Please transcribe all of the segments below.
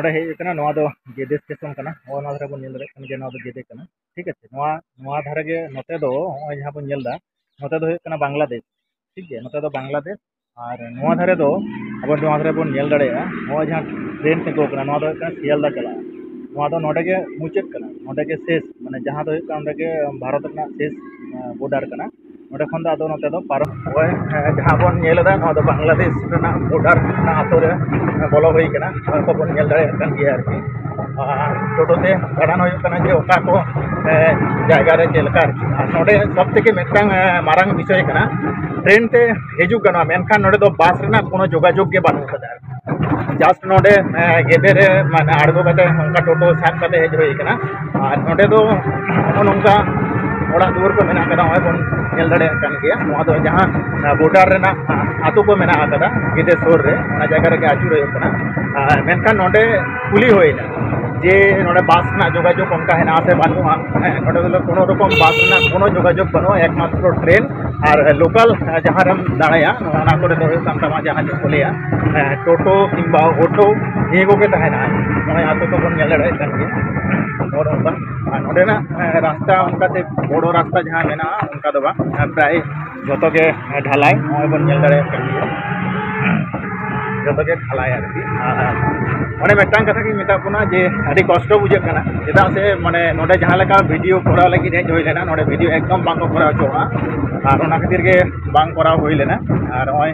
रे हेज कना नोआ दो गेदे स्टेशन कना ओना धारे बन नेल दाड़े जे नोआ दो गेदे कना ठीक है नोआ नोआ धारे गे नोते दो होय जहां बन नेल दा नोते दो कना बांग्लादेश ठीक है नोते दो बांग्लादेश और नोआ धारे दो अब नोआ धारे बन नेल दाड़े होय जहां ट्रेन तेगो कना नोआ दो कना सियालदा चला नोआ दो नोडे गे मुचेत कना नोडे गे शेष माने जहां दो कना नोडे गे भारत रना शेष बॉर्डर कना नोडे खन दो आदो नोते दो पारो होय जहां बन नेल दा नोआ दो बांग्लादेश रना बॉर्डर ना आतो रे बोलो हुई कना को बन नेल दाड़े कन गिया आरकी टोटो ते दाड़ान हुई कना जे ओका को जायगा रे चेलका नोडे सब थेके मिदटांग मारांग विषय कना ट्रेन ते हिजू कना मेनखान नोडे दो बास रना कोनो जोगाजोग गे बानु कदा जस्ट नोडे गेदे रे माने आड़गो कते उनका टोटो साब कते हेज हुई कना और नोडे दो उनका ओड़ा दुवर को मेना कदा होय बन नेल दाड़े कन गिया नोआ दो जहां बॉर्डर रेना आतो को मेना कदा गेदे सोर रे ओना जायगा रे आचुर हुई कना मेनखान नोडे कुली होइना जे नोडे बास ना जोगाजोग उनका हेना से बानुआ नोडे दो कोनो रकम बास ना कोनो जोगाजोग बनो एकमात्र ट्रेन और लोकल जहां रम दाड़ाया ओना को दो हुई तमा जहां को लिया टोटो किंबा ऑटो ये को के तहना ओना आतो को बन नेल दाड़े कन गिया और नोडेना रास्ता उनका से बड़ो रास्ता जहाँ मेना उनका दो प्राय जो के ढालाई नॉय बन नेल दाड़े कन गिया जो के ढालाई आरकी माने मेटांग कथा की मेता पुना जे अभी कष्ट बुझे कना चेदा से माने नोडे जहाँ लेका वीडियो करा लगी हेज होई लेना नोडे वीडियो एकदम बांग को करा चोआ और ओना खातिर के बांग करा होई लेना और ओय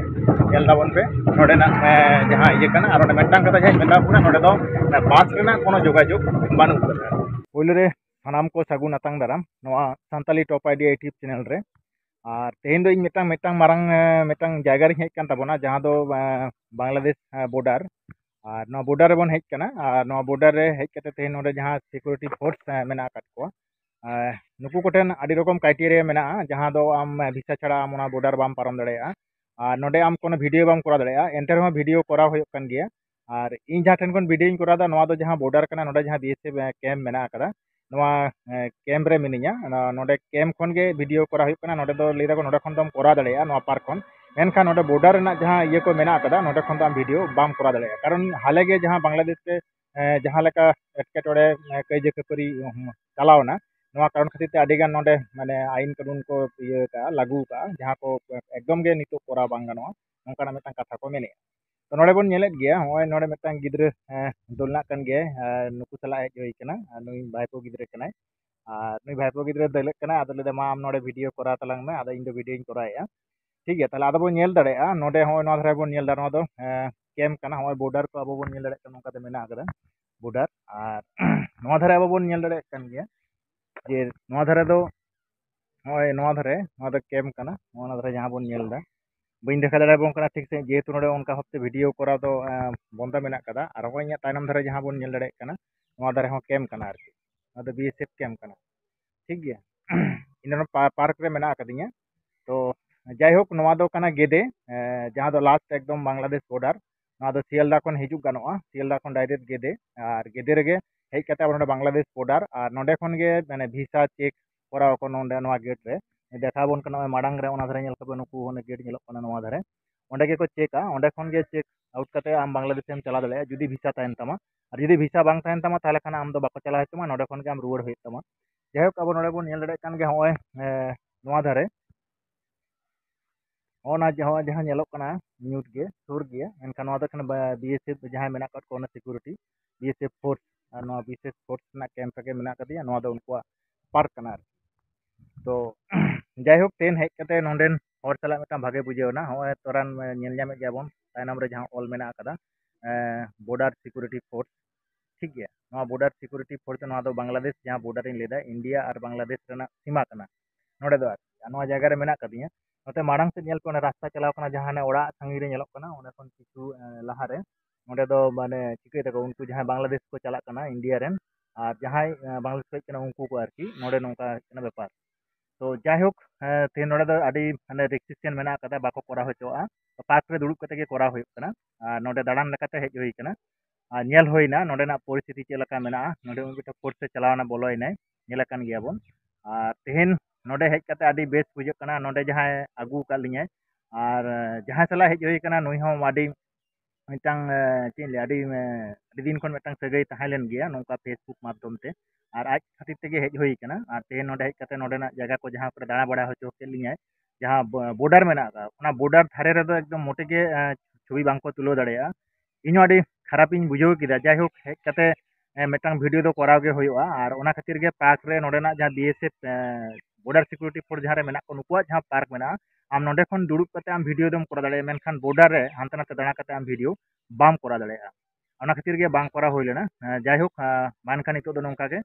नेल दाबन पे नोडे ना जहाँ ये कना और मेटांग कथा जे मेता पुना नोडे दो बास रेना कोनो जोगाजोग बानु कदा पुइलो रे सानाम को सागुन अतांग दाराम नोआ सान्ताली टॉप आईडिया यूट्यूब चैनल रे और तेहेन दो इन मेटांग मारांग मेटांग जायगा रे हेज कान ताबोना जहाँ दो बांग्लादेश बॉर्डर और नोआ बॉर्डर रे बन हेज कना और नोआ बॉर्डर रे हेज कते तेहेन नोडे जहाँ सिक्योरिटी फोर्स मेना काट को नुकु कोठेन आदि रकम क्राइटेरिया मेना जहाँ दो आम भिसा छाड़ा आम ओना बॉर्डर बाम पारम दाड़ेया और नोडे आम कोनो वीडियो बाम करा दाड़ेया एंटे रहो वीडियो करा होय कान गिया और इन जहाँ ठेन कोन वीडियो करा दा नोआ दो जहाँ बॉर्डर कना नोडे जहाँ बीएसएफ कैम्प मेना कदा नोआ कैम्प रे मिनिया नोडे कैम्प खन गे वीडियो करा होय कना नोडे दो लेदा को नोडे खन दम करा दाड़ेया नोआ पार्क खन मेनखान नोडे बॉर्डर रना जहाँ ये को मेना कदा नोडे खन दम वीडियो बाम करा दाड़ेया कारण हाले गे जहाँ बांग्लादेश के जहाँ लेका एटकेटोड़े कई कपरी चलावना नोआ कारण खातिर ते आदिगान नोडे माने आईन कानून को इये का लागू का जहाँ को एकदम गे नितो करा बांग गानोआ नोंकाना मेटांग कथा को मेने तो नोडे बन नेलेत गया होय नोडे मेटांग गिद्रे दोलना कन गे नुकु सला हेज होई कना नुई भाईपो गिद्रे कनाय और नुई भाईपो गिद्रे दलेत कना आदो लेदे मा आम नोडे वीडियो करा तलांग मे आदो इन दो वीडियो इन कराया ठीक है ताले आदो बन नेल दाड़ेया नोडे होय नोआ धारे बन नेल दा नोआ दो कैम्प कना होय बॉर्डर को आबो बन नेल दाड़े कना नोंका ते मेना आकदा बॉर्डर और नोआ धारे आबो बन नेल दाड़े कन गया जे नोआ धारे दो होय नोआ धारे नोआ दो कैम्प कना नोआ धारे जहाँ बन नेल दा बी देखा दाड़ेबों कना ठीक से जेहेतु नोडे उनका हफ्ते वीडियो करा दो बंदा मेना कदा और होय इᱧᱟᱹᱜ तायनम धारे जहाँ बन नेल दाड़े कना नोआ धारे हो कैम्प कना आरकी नोआ दो बीएसएफ कैम्प कना ठीक गया इन पार्क रे मेना कदिया तो जायहोक नोआ दो कना गेदे जहाँ दो लास्ट एकदम बांग्लादेश बॉर्डर नोआ दो सियालदा खन हिजुग गानोआ सियालदा खन डायरेक्ट गेदे और गेदे रेगे हेज कते अब नोडे बांग्लादेश बॉर्डर और नोडे खन गे माने भिसा चेक करा को नोडे नोआ गेट रे देखा बोन कना माडांग रे ओना धारे नेल कबे नुकु होने गेट नेलो कना नोआ धारे ओंडे गे को चेका ओंडे खन गे चेक आउट कते आम बांग्लादेश एम चला दाड़े जुदी भिसा तायन तमा और जुदी भिसा बांग तायन तमा ताले खाना आम दो बाको चला हेतमा नोडे खन गे आम रुवाड़ होय तमा जायहोक अब नोडे बोन नेल दाड़े कान गे होय नोआ धारे ओना जहाँ नेलो कना न्यूट गे सुर गे एनखान नोआ दो खान बीएसएफ जहाँ मेना काट को सिक्योरिटी बीएसएफ फोर्स और नोआ बीएसएफ फोर्स ना कैम्प रे मेना कदिया नोआ दो उनको पार्क कना तो जायहोक तेन हेज कते नोंडेन हर सला मिटांग भागे बुझेवना होय तोरान नेल ᱧᱟᱢᱮᱫ ᱜᱮᱭᱟᱵᱚᱱ तायनम रे जहाँ ऑल मेना कदा बॉर्डर सिक्योरिटी फोर्स ठीक गया नोआ बॉर्डर सिक्योरिटी फोर्स नोआ दो बांग्लादेश जहाँ बॉर्डर इन लेदा इंडिया और बांग्लादेश रेना सीमा कना नोडे दो नोआ जगह रे मेना कदिया नोते माड़ांग से नेल को रास्ता चलाव कना जहाँ ने ओड़ा संगी रे नेलोक कना ओने खन किछु लाहा रे नोडे दो माने चिके तको उनको जहाँ बांग्लादेश को चला कना इंडिया रेन और जहाँ बांग्लादेश को कना उनको को आरकी नोडे नोंका कना व्यापार तो जायहोक तेन नोडे दो आडी माने रेस्ट्रिक्शन मेना कदा बाको करा होचोआ पार्क रे दुड़ुब कते गे करा होय कना नोडे दाड़ान लेकाते हेज होई कना नेल होइना नोडेना परिस्थिति चेक लका मेना नोडे उनके फोर्स से चलावना बोलोइनाय नेल कान गया बोन और तेहेन नोडे हेज कते आडी बेस बुझे कना नोडे जहाँ आगू का लिया और जहाँ सला हेज होई कना नुई हो आडी ᱢᱤᱫᱴᱟᱝ ᱪᱮᱫ ᱤᱧ ᱞᱟᱹᱭᱟ ᱟᱹᱰᱤ ᱫᱤᱱ ᱠᱷᱚᱱ ᱢᱤᱫᱴᱟᱝ ᱥᱟᱹᱜᱟᱹᱭ ᱛᱟᱦᱮᱸ ᱞᱮᱱ ᱜᱮᱭᱟ ᱱᱚᱝᱠᱟ ᱯᱷᱮᱥᱵᱩᱠ ᱢᱟᱫᱽᱫᱷᱚᱢ ᱛᱮ, ᱟᱨ ᱟᱡ ᱠᱷᱟᱹᱛᱤᱨ ᱛᱮᱜᱮ ᱦᱮᱡ ᱦᱩᱭ ᱟᱠᱟᱱᱟ, ᱟᱨ ᱛᱮᱦᱮᱧ ᱱᱚᱰᱮ ᱦᱮᱡ ᱠᱟᱛᱮ ᱱᱚᱰᱮᱱᱟᱜ ᱡᱟᱭᱜᱟ ko ᱡᱟᱦᱟᱸ ᱠᱚᱨᱮ ᱫᱟᱬᱟ ᱵᱟᱲᱟ ᱦᱚᱪᱚ ᱠᱮᱫ ᱞᱤᱧᱟᱭ, ᱡᱟᱦᱟᱸ ᱵᱚর্ডার ᱢᱮᱱᱟᱜ ᱟᱠᱟᱫ ᱚᱱᱟ ᱵᱚর্ডার ᱫᱷᱟᱨᱮ ᱨᱮᱫᱚ ᱮᱠᱫᱚম ᱢᱚᱴᱮ ᱜᱮ ᱪᱷᱚᱵᱤ ᱵᱟᱝᱠᱚ ᱛᱩᱞᱟᱹᱣ ᱫᱟᱲᱮᱭᱟᱜᱼᱟ। ᱤᱧᱦᱚᱸ ᱟᱹᱰᱤ ᱠᱷᱟᱨᱟᱯᱤᱧ ᱵᱩᱡᱷᱟᱹᱣ ᱠᱮᱫᱟ, ᱡᱟᱭᱦᱳᱠ ᱦᱮᱡ ᱠᱟᱛᱮ ᱢᱤᱫᱴᱟᱝ ᱵᱷᱤᱰᱤᱭᱳ ᱫᱚ ᱠᱚᱨᱟᱣ ᱜᱮ ᱦᱩᱭᱩᱜᱼᱟ, ᱟᱨ ᱚᱱᱟ ᱠᱷᱟᱹᱛᱤᱨ ᱜᱮ ᱯᱟর্ক ᱨᱮ ᱱᱚᱰᱮᱱᱟᱜ ᱡᱟᱦᱟᱸ BSF ᱵᱚর্ডার সিকিউরিটি ᱯᱷᱳর্ᱥ ᱡᱟᱦᱟᱸ ᱨᱮ ᱢᱮᱱᱟᱜ ᱠᱚ ᱱᱩᱠᱩᱣᱟᱜ ᱡᱟᱦᱟᱸ ᱯᱟর্ᱠ ᱢᱮᱱᱟᱜᱼᱟ, ᱟᱢ ᱱᱚᱰᱮ ᱠᱷᱚᱱ ᱫᱩᱲᱩᱵ ᱠᱟᱛᱮ ᱟᱢ ᱵᱷᱤᱰᱤᱭᱳ ᱫᱚᱢ ᱠᱚᱨᱟᱣ ᱫᱟᱲᱮᱭᱟᱜᱼᱟ, ᱢᱮᱱᱠᱷᱟन ᱵᱚর্ডার ᱨᱮ ᱦᱟᱱᱛᱮ ᱱᱟᱛᱮ ᱫᱟᱬᱟ ᱠᱟᱛᱮ ᱟᱢ ᱵᱷᱤᱰᱤᱭᱳ ᱵᱟᱢ ᱠᱚᱨᱟᱣ ᱫᱟᱲᱮᱭᱟᱜᱼᱟ। ᱚᱱᱟ ᱠᱷᱟᱹᱛᱤᱨ ᱜᱮ ᱵᱟᱝ ᱠᱚᱨᱟᱣ ᱦᱩᱭ ᱞᱮᱱᱟ। ᱡᱟᱭᱦᱳᱠ ᱢᱟ ᱮᱱᱠᱷᱟᱱ ᱱᱤᱛᱚᱜ ᱫᱚ ᱱᱚᱝᱠᱟ ᱜᱮ।